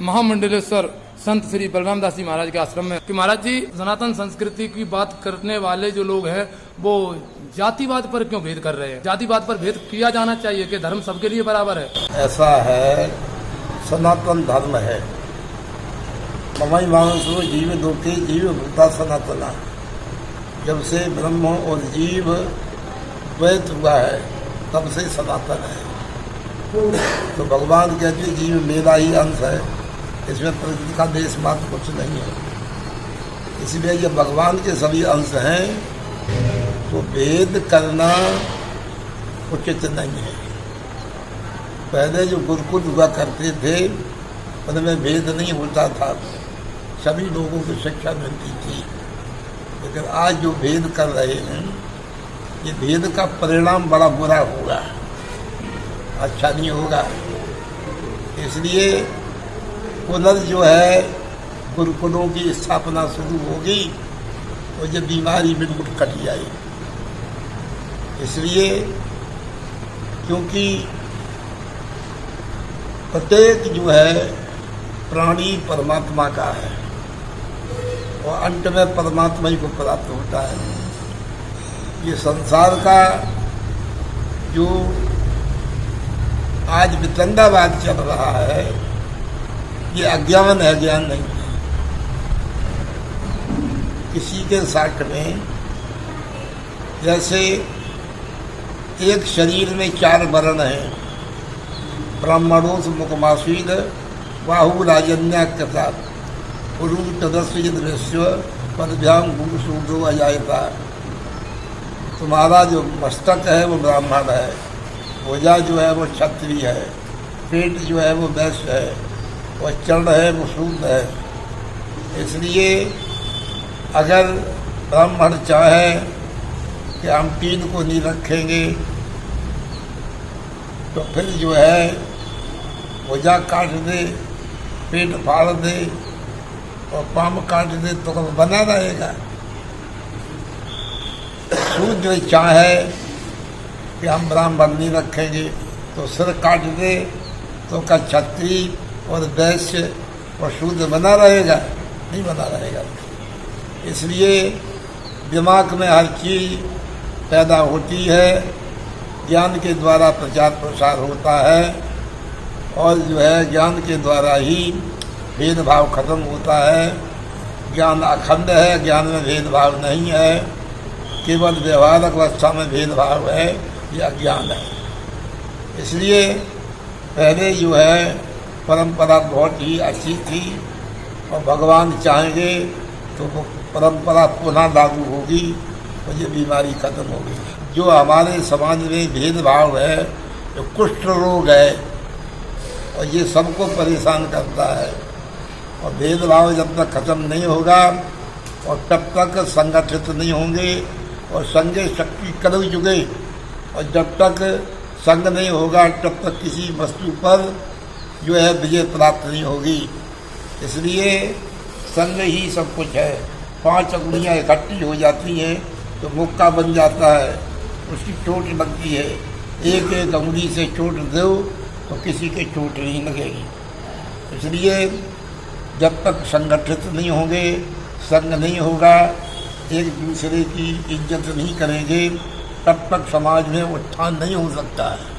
महामंडलेश्वर संत श्री बलराम दास जी महाराज के आश्रम में कि महाराज जी सनातन संस्कृति की बात करने वाले जो लोग हैं वो जातिवाद पर क्यों भेद कर रहे हैं? जातिवाद पर भेद किया जाना चाहिए कि धर्म सबके लिए बराबर है। ऐसा है, सनातन धर्म है। ममई मानसो जीव लोके जीव भूता सनातना। जब से ब्रह्म और जीव द्वैत हुआ है तब से सनातन है। तो भगवान कहते जीव मेरा ही अंश है, इसमें प्रकृति का देश मात्र कुछ नहीं है। इसलिए जब भगवान के सभी अंश हैं तो भेद करना उचित नहीं है। पहले जो गुरुकुल हुआ करते थे उनमें भेद नहीं होता था, सभी लोगों को शिक्षा मिलती थी। लेकिन आज जो भेद कर रहे हैं ये भेद का परिणाम बड़ा बुरा होगा, अच्छा नहीं होगा। इसलिए पुनः जो है गुरुकुलों की स्थापना शुरू होगी और जब बीमारी बिल्कुल कट जाएगी। इसलिए क्योंकि प्रत्येक जो है प्राणी परमात्मा का है और अंत में परमात्मा ही को प्राप्त होता है। ये संसार का जो आज वितंडावाद चल रहा है ये अज्ञान है, ज्ञान नहीं है। किसी के साथ में जैसे एक शरीर में 4 वर्ण हैं, ब्राह्मणोस मुखमासीद बाहु राजन्या कथा पुरुष तदस्य दृश्य पदभ्याम गुरुसूदो अजायता। तुम्हारा जो मस्तक है वो ब्राह्मण है, भुजा जो है वो क्षत्रिय है, पेट जो है वो वैश्य है और चरण है वो शूद्र है। इसलिए अगर ब्राह्मण चाहे कि हम 3 को नहीं रखेंगे तो फिर जो है भुजा काट दे, पेट फाड़ दे और पाँव काट दे तो कब बना रहेगा। शूद्र चाहे कि हम ब्राह्मण नहीं रखेंगे तो सिर काट दे तो का क्षत्रिय और वैश्य और शूद्र बना रहेगा? नहीं बना रहेगा। इसलिए दिमाग में हर चीज़ पैदा होती है, ज्ञान के द्वारा प्रचार प्रसार होता है और जो है ज्ञान के द्वारा ही भेदभाव खत्म होता है। ज्ञान अखंड है, ज्ञान में भेदभाव नहीं है, केवल व्यवहारिक अवस्था में भेदभाव है, यह अज्ञान है। इसलिए पहले जो है परंपरा बहुत ही अच्छी थी और भगवान चाहेंगे तो वो परंपरा पुनः लागू होगी और ये बीमारी खत्म होगी। जो हमारे समाज में भेदभाव है, जो कुष्ठ रोग है और ये सबको परेशान करता है और भेदभाव जब तक खत्म नहीं होगा और तब तक संगठित नहीं होंगे और संघे शक्ति कल जुगे और जब तक संग नहीं होगा तब तक किसी वस्तु पर जो है विजय प्राप्त नहीं होगी। इसलिए संग ही सब कुछ है। 5 अंगुलियाँ इकट्ठी हो जाती हैं तो मुक्का बन जाता है, उसकी चोट लगती है। एक एक अंगुली से चोट दो तो किसी के चोट नहीं लगेगी। इसलिए जब तक संगठित नहीं होंगे, संग नहीं होगा, एक दूसरे की इज्जत नहीं करेंगे, तब तक समाज में उत्थान नहीं हो सकता है।